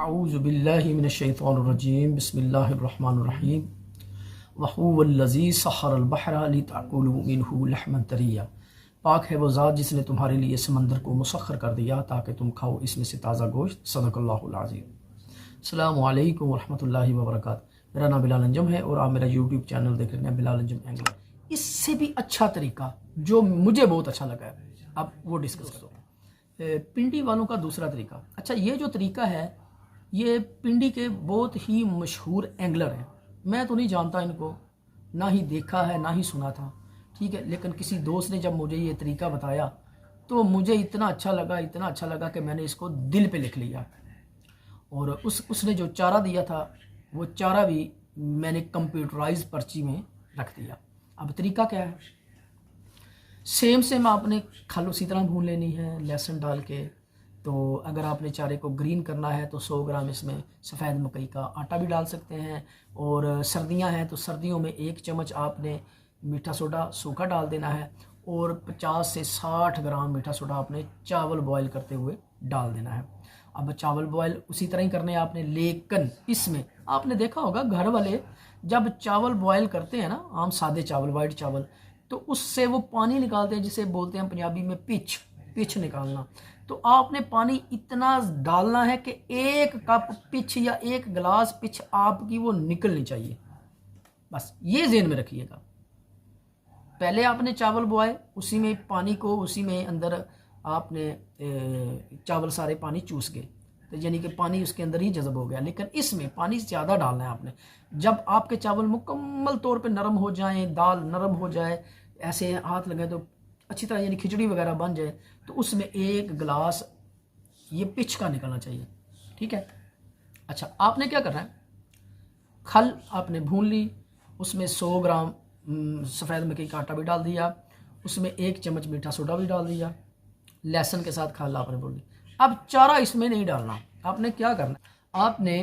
औज़ुबिल्लाहि मिनश्शैतानिर्रजीम बिस्मिल्लाहिर्रहमानिर्रहीम वहुवल्लज़ी सख़्ख़रल बहरा लितअकुलू मिन्हु लहमन तरिया। पाक है वो ज़ात जिसने तुम्हारे लिए समंदर को मुसख्खर कर दिया ताकि तुम खाओ इसमें से ताज़ा गोश्त। सदक़ल्लाहुल अज़ीम। अस्सलामु अलैकुम वरहमतुल्लाहि वबरकातुहू। मेरा नाम बिलाल अंजम है और आप मेरा यूट्यूब चैनल देख रहे हैं बिलाल अंजम एंगलर। इससे भी अच्छा तरीका जो मुझे बहुत अच्छा लगा है, अब वो डिस्कस करो। पिंडी वालों का दूसरा तरीका। अच्छा, ये जो तरीका है ये पिंडी के बहुत ही मशहूर एंगलर हैं। मैं तो नहीं जानता इनको, ना ही देखा है ना ही सुना था, ठीक है। लेकिन किसी दोस्त ने जब मुझे ये तरीका बताया तो मुझे इतना अच्छा लगा कि मैंने इसको दिल पे लिख लिया। और उसने जो चारा दिया था वो चारा भी मैंने कंप्यूटराइज पर्ची में रख दिया। अब तरीका क्या है, सेम आपने खल उसी तरह भून लेनी है लहसुन डाल के। तो अगर आपने चारे को ग्रीन करना है तो 100 ग्राम इसमें सफ़ेद मकई का आटा भी डाल सकते हैं। और सर्दियां हैं तो सर्दियों में 1 चम्मच आपने मीठा सोडा सूखा डाल देना है और 50 से 60 ग्राम मीठा सोडा आपने चावल बॉयल करते हुए डाल देना है। अब चावल बॉयल उसी तरह ही करने हैं आपने, लेकिन इसमें आपने देखा होगा घर वाले जब चावल बॉयल करते हैं ना, आम सादे चावल वाइट चावल, तो उससे वो पानी निकालते हैं जिसे बोलते हैं पंजाबी में पिच निकालना। तो आपने पानी इतना डालना है कि 1 कप पिच या 1 गिलास पिच आपकी वो निकलनी चाहिए। बस ये ज़हन में रखिएगा। पहले आपने चावल बोए, उसी में पानी को उसी में अंदर आपने चावल सारे पानी चूस गए, तो यानी कि पानी उसके अंदर ही जज़ब हो गया। लेकिन इसमें पानी ज़्यादा डालना है आपने। जब आपके चावल मुकम्मल तौर पे नरम हो जाएं, दाल नरम हो जाए, ऐसे हाथ लगे तो अच्छी तरह यानी खिचड़ी वगैरह बन जाए, तो उसमें 1 गिलास ये पिच का निकलना चाहिए, ठीक है। अच्छा, आपने क्या करना है, खल आपने भून ली, उसमें 100 ग्राम सफ़ेद मकई का आटा भी डाल दिया, उसमें 1 चम्मच मीठा सोडा भी डाल दिया, लहसुन के साथ खल आपने भून ली। अब चारा इसमें नहीं डालना। आपने क्या करना, आपने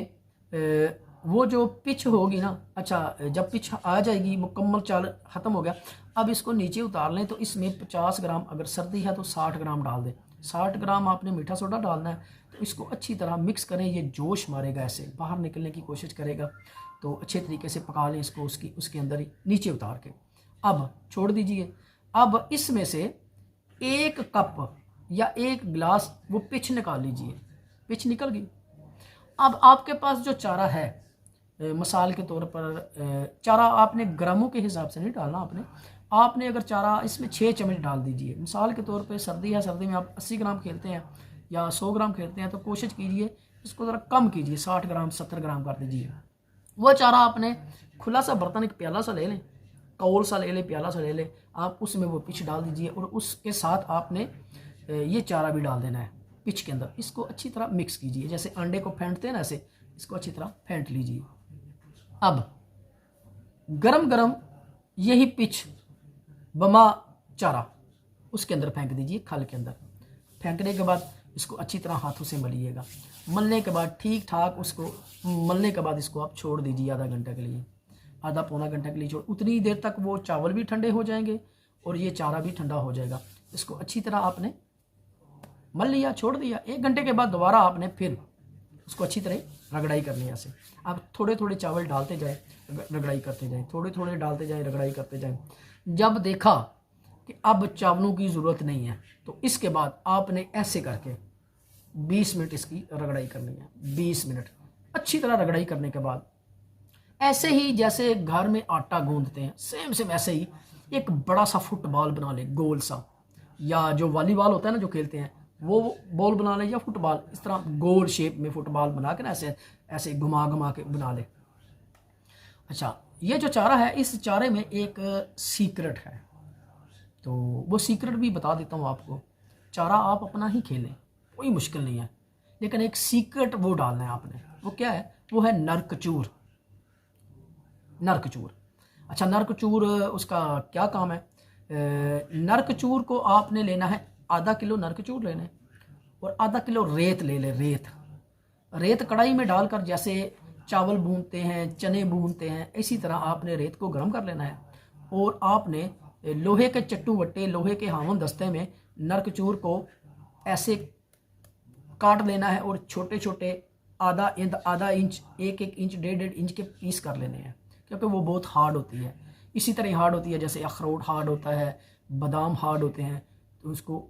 वो जो पिच होगी ना, अच्छा जब पिच आ जाएगी मुकम्मल चावल ख़त्म हो गया, अब इसको नीचे उतार लें। तो इसमें 50 ग्राम, अगर सर्दी है तो 60 ग्राम डाल दें। 60 ग्राम आपने मीठा सोडा डालना है। तो इसको अच्छी तरह मिक्स करें। ये जोश मारेगा, ऐसे बाहर निकलने की कोशिश करेगा, तो अच्छे तरीके से पका लें इसको उसके अंदर ही नीचे उतार के। अब छोड़ दीजिए। अब इसमें से 1 कप या 1 गिलास वो पिच निकाल लीजिए। पिच निकल गई। अब आपके पास जो चारा है, मिसाल के तौर पर चारा आपने ग्रामों के हिसाब से नहीं डालना। आपने अगर चारा इसमें 6 चम्मच डाल दीजिए। मिसाल के तौर पे सर्दी है, सर्दी में आप 80 ग्राम खेलते हैं या 100 ग्राम खेलते हैं, तो कोशिश कीजिए इसको ज़रा कम कीजिए, 60 ग्राम 70 ग्राम कर दीजिए। वो चारा आपने खुला सा बर्तन, एक प्याला सा ले लें, कौल सा ले लें, प्याला सा ले लें, आप उसमें वो पिच डाल दीजिए और उसके साथ आपने ये चारा भी डाल देना है पिच के अंदर। इसको अच्छी तरह मिक्स कीजिए, जैसे अंडे को फेंटते हैं ना, ऐसे इसको अच्छी तरह फेंट लीजिए। अब गरम गरम यही पिच बमा चारा उसके अंदर फेंक दीजिए, खल के अंदर। फेंकने के बाद इसको अच्छी तरह हाथों से मलिएगा। मलने के बाद ठीक ठाक उसको मलने के बाद इसको आप छोड़ दीजिए आधा घंटा के लिए, आधा पौना घंटा के लिए छोड़। उतनी देर तक वो चावल भी ठंडे हो जाएंगे और ये चारा भी ठंडा हो जाएगा। इसको अच्छी तरह आपने मल लिया, छोड़ दिया। 1 घंटे के बाद दोबारा आपने फिर उसको अच्छी तरह रगड़ाई करनी है ऐसे। आप थोड़े थोड़े चावल डालते जाए, रगड़ाई करते जाएं, थोड़े थोड़े डालते जाएं, रगड़ाई करते जाएं। जब देखा कि अब चावलों की ज़रूरत नहीं है, तो इसके बाद आपने ऐसे करके 20 मिनट इसकी रगड़ाई करनी है। 20 मिनट अच्छी तरह रगड़ाई करने के बाद ऐसे ही जैसे घर में आटा गूंदते हैं, सेम ऐसे ही एक बड़ा सा फुटबॉल बना ले, गोल सा, या जो वॉलीबॉल होता है ना जो खेलते हैं, वो बॉल बना ले, या फुटबॉल इस तरह गोल शेप में फुटबॉल बना के ना ऐसे घुमा के बना ले। अच्छा, ये जो चारा है, इस चारे में एक सीक्रेट है, तो वो सीक्रेट भी बता देता हूँ आपको। चारा आप अपना ही खेलें, कोई मुश्किल नहीं है, लेकिन एक सीक्रेट वो डालना है आपने। वो क्या है, वो है नरकचूर। अच्छा, नरकचूर उसका क्या काम है, नरकचूर को आपने लेना है, आधा किलो नरकचूर लेना है और आधा किलो रेत ले ले। रेत कढ़ाई में डालकर जैसे चावल भूनते हैं, चने भूनते हैं, इसी तरह आपने रेत को गर्म कर लेना है। और आपने लोहे के चट्टू वट्टे, लोहे के हावन दस्ते में नरकचूर को ऐसे काट लेना है और छोटे छोटे आधा इंच, 1-1 इंच, 1.5 इंच के पीस कर लेने हैं, क्योंकि वो बहुत हार्ड होती है। इसी तरह हार्ड होती है जैसे अखरोट हार्ड होता है, बादाम हार्ड होते हैं, तो उसको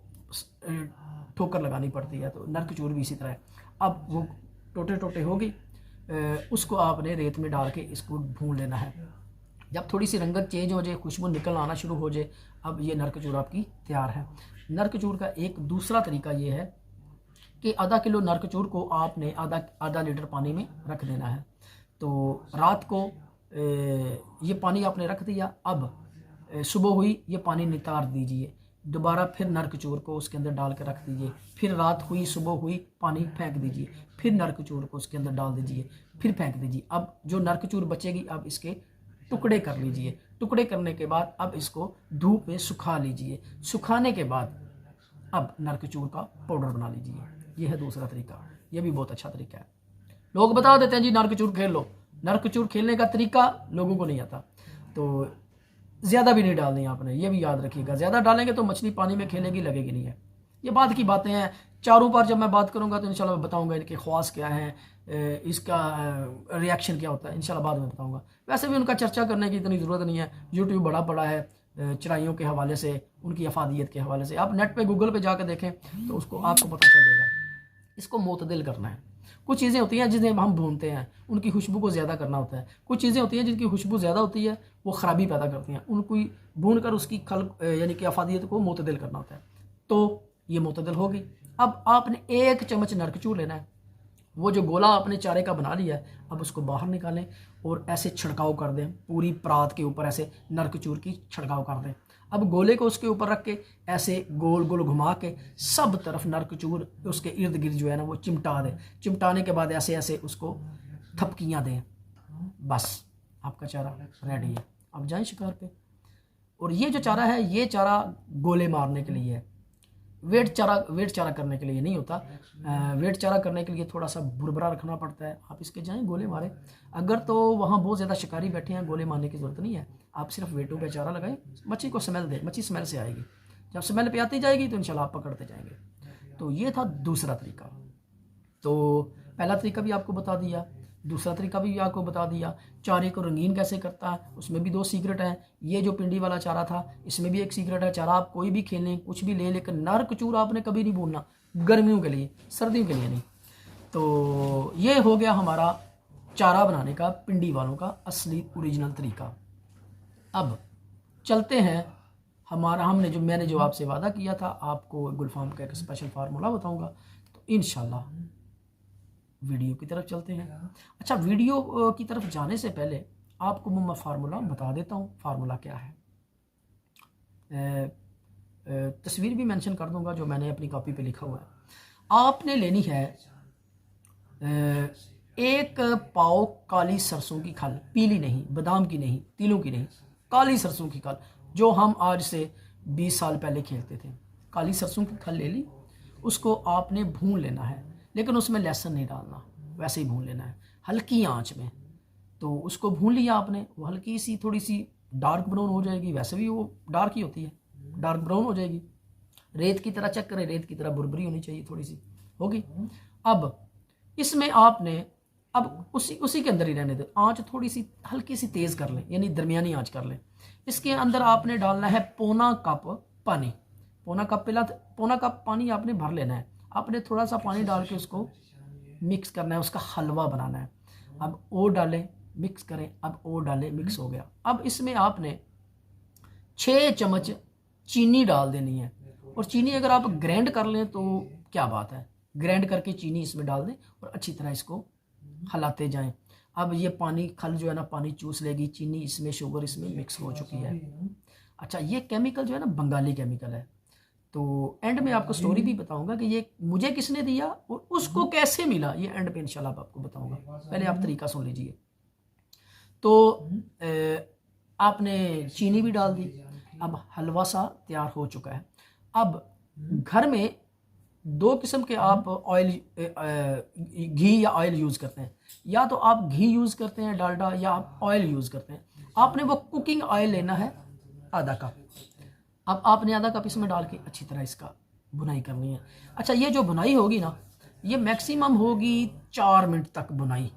ठोकर लगानी पड़ती है। तो नरकचूर भी इसी तरह है। अब वो टोटे टोटे होगी, उसको आपने रेत में डाल के इसको भून लेना है। जब थोड़ी सी रंगत चेंज हो जाए, खुशबू निकल आना शुरू हो जाए, अब ये नरकचूर आपकी तैयार है। नरकचूर का एक दूसरा तरीका ये है कि आधा किलो नरकचूर को आपने आधा लीटर पानी में रख देना है। तो रात को ये पानी आपने रख दिया, अब सुबह हुई ये पानी नितार दीजिए, दोबारा फिर नरकचूर को उसके अंदर डाल के रख दीजिए, फिर रात हुई सुबह हुई पानी फेंक दीजिए, फिर नरकचूर को उसके अंदर डाल दीजिए, फिर फेंक दीजिए। अब जो नरकचूर बचेगी अब इसके टुकड़े कर लीजिए। टुकड़े करने के बाद अब इसको धूप में सुखा लीजिए। सुखाने के बाद अब नरकचूर का पाउडर बना लीजिए। यह है दूसरा तरीका, यह भी बहुत अच्छा तरीका है। लोग बता देते हैं जी नरकचूर खेल लो, नरकचूर खेलने का तरीका लोगों को नहीं आता। तो ज़्यादा भी नहीं डालनी आपने, ये भी याद रखिएगा। ज़्यादा डालेंगे तो मछली पानी में खेलेगी, लगेगी नहीं है। ये बात की बातें हैं। चारों पर जब मैं बात करूंगा तो इंशाल्लाह मैं बताऊंगा इनके ख्वास क्या हैं, इसका रिएक्शन क्या होता है, इंशाल्लाह बाद में बताऊंगा। वैसे भी उनका चर्चा करने की इतनी ज़रूरत नहीं है, यूट्यूब बड़ा पड़ा है चराइयों के हवाले से, उनकी अफादियत के हवाले से। आप नेट पे गूगल पे जाकर देखें तो उसको आपको पता चल जाएगा। इसको मोतदिल करना है। कुछ चीज़ें होती हैं जिन्हें हम भूनते हैं, उनकी खुशबू को ज़्यादा करना होता है। कुछ चीज़ें होती हैं जिनकी खुशबू ज़्यादा होती है, वो ख़राबी पैदा करती हैं, उनको भून कर उसकी यानी कि अफादियत को मोतदिल करना होता है। तो ये मोतदिल होगी। अब आपने 1 चम्मच नरकचूर लेना है, वो जो गोला आपने चारे का बना लिया है, अब उसको बाहर निकालें और ऐसे छिड़काव कर दें, पूरी परात के ऊपर ऐसे नरकचूर की छिड़काव कर दें। अब गोले को उसके ऊपर रख के ऐसे गोल गोल घुमा के सब तरफ नरकचूर उसके इर्द गिर्द जो है ना वो चिमटा दें। चिमटाने के बाद ऐसे ऐसे उसको थपकियाँ दें, बस आपका चारा रेडी है। अब जाएं शिकार पे। और ये जो चारा है, ये चारा गोले मारने के लिए है, वेट चारा करने के लिए नहीं होता। वेट चारा करने के लिए थोड़ा सा बुरबरा रखना पड़ता है। आप इसके जाएं गोले मारें, अगर तो वहाँ बहुत ज़्यादा शिकारी बैठे हैं, गोले मारने की ज़रूरत नहीं है। आप सिर्फ वेटों पे चारा लगाएं, मच्छी को स्मेल दें, मच्छी स्मेल से आएगी। जब स्मेल पे आती जाएगी तो इंशाल्लाह आप पकड़ते जाएंगे। तो ये था दूसरा तरीका। तो पहला तरीका भी आपको बता दिया, दूसरा तरीका भी आपको बता दिया। चारे को रंगीन कैसे करता है, उसमें भी 2 सीक्रेट हैं। ये जो पिंडी वाला चारा था, इसमें भी एक सीक्रेट है। चारा आप कोई भी खेल लें, कुछ भी लें, लेकिन नरकचूर आपने कभी नहीं भूनना, गर्मियों के लिए, सर्दियों के लिए नहीं। तो ये हो गया हमारा चारा बनाने का पिंडी वालों का असली ओरिजिनल तरीका। अब चलते हैं मैंने जो आपसे वादा किया था, आपको गुलफाम का एक स्पेशल फार्मूला बताऊंगा। तो इंशाल्लाह वीडियो की तरफ चलते हैं। अच्छा, वीडियो की तरफ जाने से पहले आपको मैं फार्मूला बता देता हूँ। फार्मूला क्या है, तस्वीर भी मेंशन कर दूंगा जो मैंने अपनी कॉपी पे लिखा हुआ है। आपने लेनी है 1 पाव काली सरसों की खल, पीली नहीं, बादाम की नहीं, तिलों की नहीं, काली सरसों की खल, जो हम आज से 20 साल पहले खेलते थे। काली सरसों की खल ले ली, उसको आपने भून लेना है, लेकिन उसमें लहसुन नहीं डालना, वैसे ही भून लेना है हल्की आंच में। तो उसको भून लिया आपने, वो हल्की सी थोड़ी सी डार्क ब्राउन हो जाएगी, वैसे भी वो डार्क ही होती है, डार्क ब्राउन हो जाएगी। रेत की तरह चेक करें, रेत की तरह बुरबरी होनी चाहिए, थोड़ी सी होगी। अब इसमें आपने अब उसी के अंदर ही रहने दो, आंच थोड़ी सी हल्की सी तेज कर लें, यानी दरमियानी आंच कर लें। इसके अंदर आपने डालना है पौना कप पानी, पौना कप पानी आपने भर लेना है। आपने थोड़ा सा पानी डाल के उसको मिक्स करना है, उसका हलवा बनाना है। अब और डालें, मिक्स करें, अब और डालें, मिक्स हो गया। अब इसमें आपने 6 चम्मच चीनी डाल देनी है। और चीनी अगर आप ग्राइंड कर लें तो क्या बात है, ग्राइंड करके चीनी इसमें डाल दें और अच्छी तरह इसको हलाते जाएं। अब ये पानी खल जो है ना पानी चूस लेगी, चीनी इसमें, शुगर इसमें मिक्स हो चुकी है। अच्छा, ये केमिकल जो है ना बंगाली केमिकल है। तो एंड में आपको स्टोरी भी बताऊंगा कि ये मुझे किसने दिया और उसको कैसे मिला, ये एंड पे इंशाल्लाह आपको बताऊंगा। पहले आप तरीका सुन लीजिए। तो आपने चीनी भी डाल दी, अब हलवा सा तैयार हो चुका है। अब घर में 2 किस्म के आप ऑयल, घी या ऑयल यूज़ करते हैं। या तो आप घी यूज़ करते हैं डालडा, या आप ऑयल यूज़ करते हैं। आपने वो कुकिंग ऑयल लेना है आधा कप। अब आपने आधा कप इसमें डाल के अच्छी तरह इसका भुनाई करनी है। अच्छा, ये जो भुनाई होगी ना, ये मैक्सिमम होगी 4 मिनट तक बुनाई।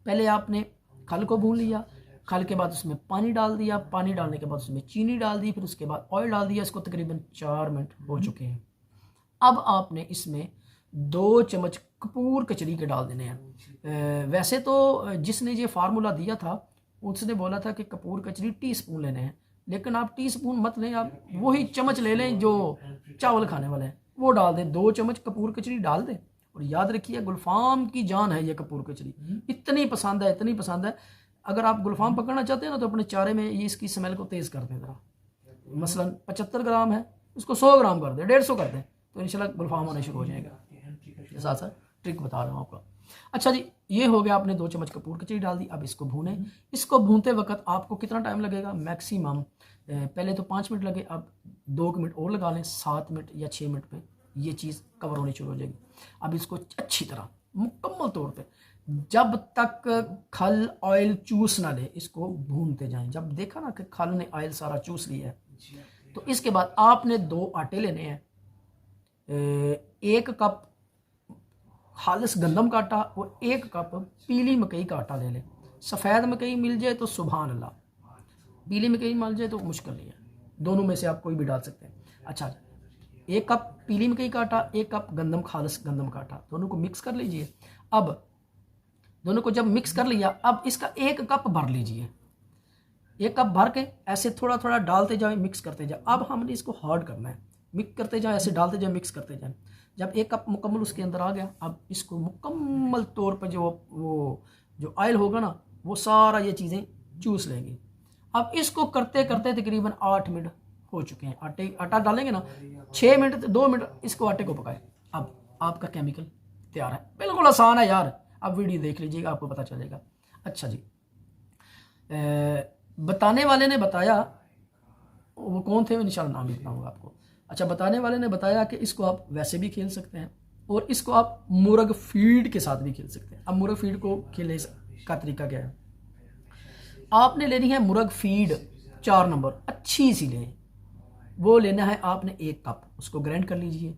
पहले आपने खल को भून लिया, खल के बाद उसमें पानी डाल दिया, पानी डालने के बाद उसमें चीनी डाल दी, फिर उसके बाद ऑयल डाल दिया। इसको तकरीबन 4 मिनट हो चुके हैं। अब आपने इसमें 2 चम्मच कपूर कचरी के डाल देने हैं। वैसे तो जिसने ये फार्मूला दिया था उसने बोला था कि कपूर कचरी टीस्पून लेने हैं, लेकिन आप टीस्पून मत लें, आप वही चम्मच ले लें जो चावल खाने वाले हैं, वो डाल दें। 2 चम्मच कपूर कचरी डाल दें। और याद रखिए गुलफाम की जान है ये कपूर कचरी, इतनी पसंद है, इतनी पसंद है। अगर आप गुलफाम पकड़ना चाहते हैं ना तो अपने चारे में ये इसकी स्मेल को तेज़ कर दें ज़रा। मसलन 75 ग्राम है, उसको 100 ग्राम कर दें, 150 कर दें, तो इंशाल्लाह गुलफाम होने शुरू हो जाएगा। साथ साथ ट्रिक बता रहा हूँ आपको। अच्छा जी, ये हो गया, आपने 2 चम्मच कपूर कचरी डाल दी। अब इसको भूने। इसको भूनते वक्त आपको कितना टाइम लगेगा? मैक्सिमम पहले तो 5 मिनट लगे, अब 2 मिनट और लगा लें, 7 मिनट या 6 मिनट में ये चीज़ कवर होनी शुरू हो जाएगी। अब इसको अच्छी तरह मुकम्मल तौर पे जब तक खल ऑयल चूस ना ले इसको भूनते जाएं। जब देखा ना कि खल ने ऑयल सारा चूस लिया है, तो इसके बाद आपने 2 आटे लेने हैं। 1 कप खालिस गंदम का आटा और 1 कप पीली मकई का आटा ले लें। सफ़ेद मकई मिल जाए तो सुभान अल्लाह, पीली मकई मिल जाए तो मुश्किल नहीं है, दोनों में से आप कोई भी डाल सकते हैं। अच्छा, 1 कप पीली मकई का आटा, 1 कप गंदम खालिस गंदम का आटा, दोनों को मिक्स कर लीजिए। अब दोनों को जब मिक्स कर लिया, अब इसका 1 कप भर लीजिए। 1 कप भर के ऐसे थोड़ा थोड़ा डालते जाए, मिक्स करते जाए। अब हमने इसको हार्ड करना है, मिक्स करते जाए, ऐसे डालते जाए, मिक्स करते जाए। जब 1 कप मुकम्मल उसके अंदर आ गया, अब इसको मुकम्मल तौर पर जो ऑयल होगा ना वो सारा ये चीज़ें चूस लेंगी। अब इसको करते करते तकरीबन 8 मिनट हो चुके हैं। आटा डालेंगे ना 6 मिनट 2 मिनट इसको आटे को पकाए। अब आपका केमिकल तैयार है, बिल्कुल आसान है यार। आप वीडियो देख लीजिएगा, आपको पता चलेगा। अच्छा जी, बताने वाले ने बताया, वो कौन थे इंशाल्लाह नाम भी बताऊंगा आपको। अच्छा, बताने वाले ने बताया कि इसको आप वैसे भी खेल सकते हैं और इसको आप मुर्ग फीड के साथ भी खेल सकते हैं। अब मुर्ग फीड को खेलने का तरीका क्या है? आपने लेनी है मुर्ग फीड 4 नंबर, अच्छी सी लें। वो लेना है आपने 1 कप, उसको ग्राइंड कर लीजिए।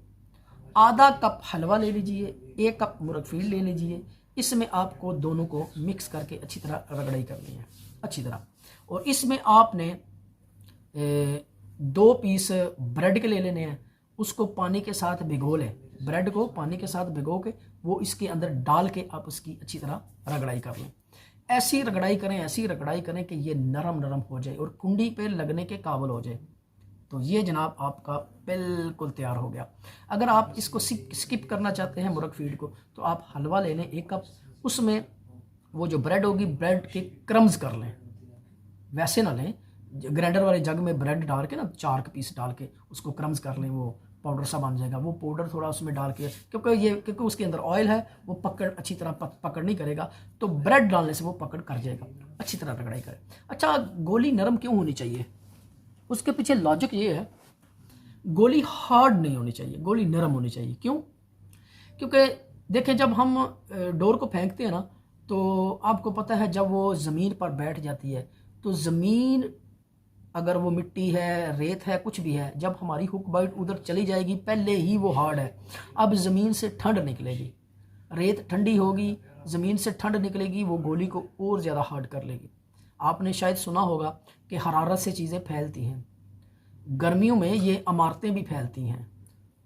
आधा कप हलवा ले लीजिए, 1 कप मुर्ग फीड ले लीजिए। इसमें आपको दोनों को मिक्स करके अच्छी तरह रगड़ाई करनी है, अच्छी तरह। और इसमें आपने 2 पीस ब्रेड के ले लेने हैं, उसको पानी के साथ भिगो लें। ब्रेड को पानी के साथ भिगो के वो इसके अंदर डाल के आप उसकी अच्छी तरह रगड़ाई कर लें। ऐसी रगड़ाई करें, ऐसी रगड़ाई करें कि ये नरम नरम हो जाए और कुंडी पे लगने के काबिल हो जाए। तो ये जनाब आपका बिल्कुल तैयार हो गया। अगर आप इसको स्किप करना चाहते हैं मुर्ग फीड को, तो आप हलवा ले लें 1 कप, उसमें वो जो ब्रेड होगी ब्रेड के क्रम्स कर लें। वैसे ना लें, ग्राइंडर वाले जग में ब्रेड डाल के ना 4 पीस डाल के उसको क्रम्स कर लें, वो पाउडर सा बन जाएगा। वो पाउडर थोड़ा उसमें डाल के, क्योंकि उसके अंदर ऑयल है, वो पकड़ अच्छी तरह पकड़ नहीं करेगा, तो ब्रेड डालने से वो पकड़ कर जाएगा। अच्छी तरह रगड़ाई करें। अच्छा, गोली नरम क्यों होनी चाहिए? उसके पीछे लॉजिक ये है, गोली हार्ड नहीं होनी चाहिए, गोली नरम होनी चाहिए। क्यों? क्योंकि देखें, जब हम डोर को फेंकते हैं ना, तो आपको पता है जब वो ज़मीन पर बैठ जाती है, तो ज़मीन अगर वो मिट्टी है, रेत है, कुछ भी है, जब हमारी हुक बाइट उधर चली जाएगी, पहले ही वो हार्ड है। अब ज़मीन से ठंड निकलेगी, रेत ठंडी होगी, ज़मीन से ठंड निकलेगी, वो गोली को और ज़्यादा हार्ड कर लेगी। आपने शायद सुना होगा कि हरारत से चीज़ें फैलती हैं। गर्मियों में ये इमारतें भी फैलती हैं।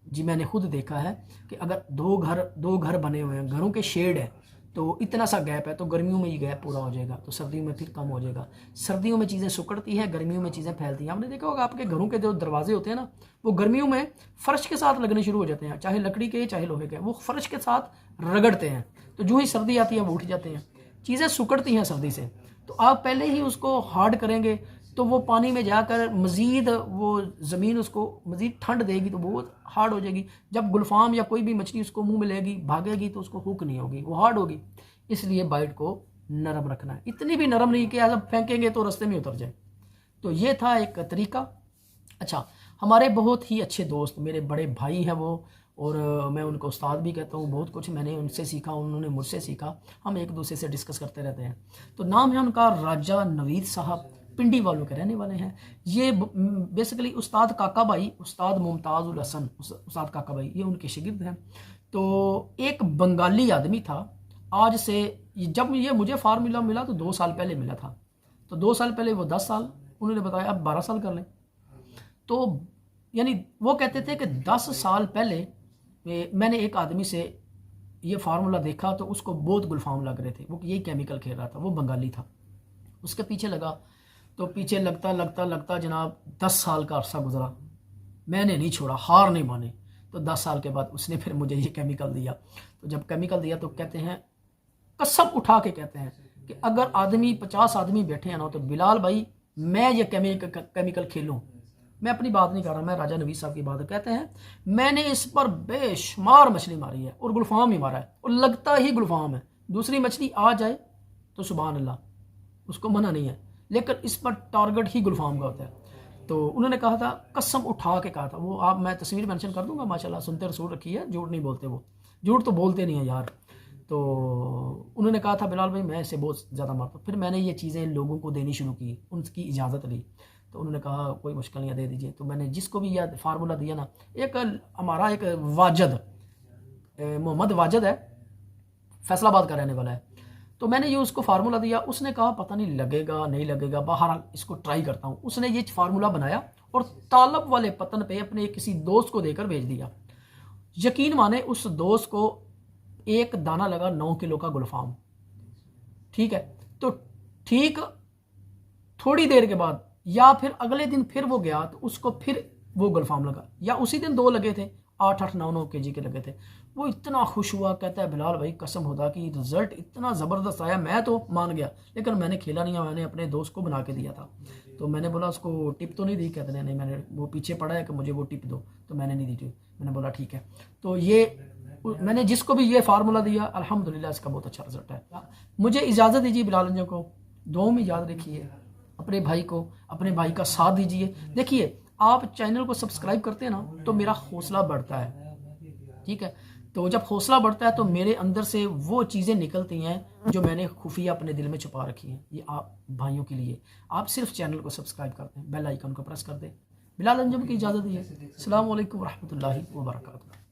जी, मैंने खुद देखा है कि अगर दो घर बने हुए हैं, घरों के शेड है, तो इतना सा गैप है, तो गर्मियों में ये गैप पूरा हो जाएगा, तो सर्दियों में फिर कम हो जाएगा। सर्दियों में चीज़ें सुकड़ती हैं, गर्मियों में चीज़ें फैलती हैं। आपने देखा होगा आपके घरों के जो दरवाजे होते हैं ना, वो गर्मियों में फर्श के साथ लगने शुरू हो जाते हैं, चाहे लकड़ी के चाहे लोहे के, वो फर्श के साथ रगड़ते हैं, तो जो ही सर्दी आती है वो उठ जाते हैं, चीज़ें सुकड़ती हैं सर्दी से। तो आप पहले ही उसको हार्ड करेंगे तो वो पानी में जाकर मज़ीद वो ज़मीन उसको मज़ीद ठंड देगी, तो वो हार्ड हो जाएगी। जब गुलफाम या कोई भी मछली उसको मुंह में लेगी, भागेगी, तो उसको हुक नहीं होगी, वो हार्ड होगी। इसलिए बाइट को नरम रखना है, इतनी भी नरम नहीं कि ऐसा फेंकेंगे तो रास्ते में उतर जाए। तो ये था एक तरीका। अच्छा, हमारे बहुत ही अच्छे दोस्त, मेरे बड़े भाई हैं वो, और मैं उनको उस्ताद भी कहता हूँ। बहुत कुछ मैंने उनसे सीखा, उन्होंने मुझसे सीखा, हम एक दूसरे से डिस्कस करते रहते हैं। तो नाम है उनका राजा नवीद साहब, पिंडी वालों के रहने वाले हैं। ये बेसिकली उस्ताद काका भाई, उस्ताद मुमताज़ुल हसन, उस्ताद काका भाई, ये उनके शागिर्द हैं। तो एक बंगाली आदमी था, आज से जब ये मुझे फार्मूला मिला तो 2 साल पहले मिला था, तो 2 साल पहले वो 10 साल, उन्होंने बताया अब 12 साल कर लें। तो यानी वो कहते थे कि 10 साल पहले मैंने एक आदमी से ये फार्मूला देखा तो उसको बहुत गुलफाम लग रहे थे, वो यही केमिकल खेल रहा था, वो बंगाली था। उसके पीछे लगा तो पीछे लगता लगता लगता जनाब 10 साल का अरसा गुजरा, मैंने नहीं छोड़ा, हार नहीं मानी। तो 10 साल के बाद उसने फिर मुझे ये केमिकल दिया। तो जब केमिकल दिया तो कहते हैं, कसम उठा के कहते हैं कि अगर आदमी 50 आदमी बैठे हैं ना तो बिलाल भाई मैं ये केमिकल खेलूं, मैं अपनी बात नहीं कर रहा, मैं राजा नवीद साहब की बात कहते हैं, मैंने इस पर बेशुमार मछली मारी है और गुलफाम ही मारा है, और लगता ही गुलफाम है। दूसरी मछली आ जाए तो सुभान अल्लाह, उसको मना नहीं है, लेकिन इस पर टारगेट ही गुलफाम का होता है। तो उन्होंने कहा था, कसम उठा के कहा था, वो आप मैं तस्वीर मेंशन कर दूंगा, माशाल्लाह सुनते रसूल रखी है, झूठ नहीं बोलते, वो झूठ तो बोलते नहीं है यार। तो उन्होंने कहा था बिलाल भाई मैं इसे बहुत ज़्यादा मारता हूँ। फिर मैंने ये चीज़ें लोगों को देनी शुरू की, उनकी इजाज़त ली। तो उन्होंने कहा कोई मुश्किल नहीं है, दे दीजिए। तो मैंने जिसको भी यह फार्मूला दिया ना, एक हमारा एक वाजद, मोहम्मद वाजद है, फैसलाबाद का रहने वाला है, तो मैंने ये उसको फार्मूला दिया। उसने कहा पता नहीं लगेगा नहीं लगेगा, बहरहाल इसको ट्राई करता हूँ। उसने ये फार्मूला बनाया और तालब वाले पतन पे अपने किसी दोस्त को देकर भेज दिया। यकीन माने उस दोस्त को एक दाना लगा 9 किलो का गुलफाम, ठीक है। तो ठीक थोड़ी देर के बाद या फिर अगले दिन फिर वो गया तो उसको फिर वो गुलफाम लगा, या उसी दिन 2 लगे थे, 8-8, 9-9 केजी के लगे थे। वो इतना खुश हुआ, कहता है बिलाल भाई कसम खुदा कि रिजल्ट इतना ज़बरदस्त आया, मैं तो मान गया लेकिन मैंने खेला नहीं, मैंने अपने दोस्त को बना के दिया था। तो मैंने बोला उसको टिप तो नहीं दी, कहते नहीं, मैंने वो पीछे पड़ा है कि मुझे वो टिप दो, तो मैंने नहीं दी टिप। मैंने बोला ठीक है। तो ये मैंने जिसको भी ये फार्मूला दिया अल्हम्दुलिल्लाह इसका बहुत अच्छा रिजल्ट है। मुझे इजाज़त दीजिए बिलाल अंजम को, दुआओं में याद रखिए, अपने भाई को, अपने भाई का साथ दीजिए। देखिए आप चैनल को सब्सक्राइब करते हैं ना तो मेरा हौसला बढ़ता है, ठीक है। तो जब हौसला बढ़ता है तो मेरे अंदर से वो चीज़ें निकलती हैं जो मैंने खुफिया अपने दिल में छुपा रखी हैं। ये आप भाइयों के लिए, आप सिर्फ चैनल को सब्सक्राइब करते हैं, बेल आइकन को प्रेस कर दें। बिलाल अंजुम की इजाज़त दी है। अस्सलाम वालेकुम रहमतुल्लाहि व बरकातुहू।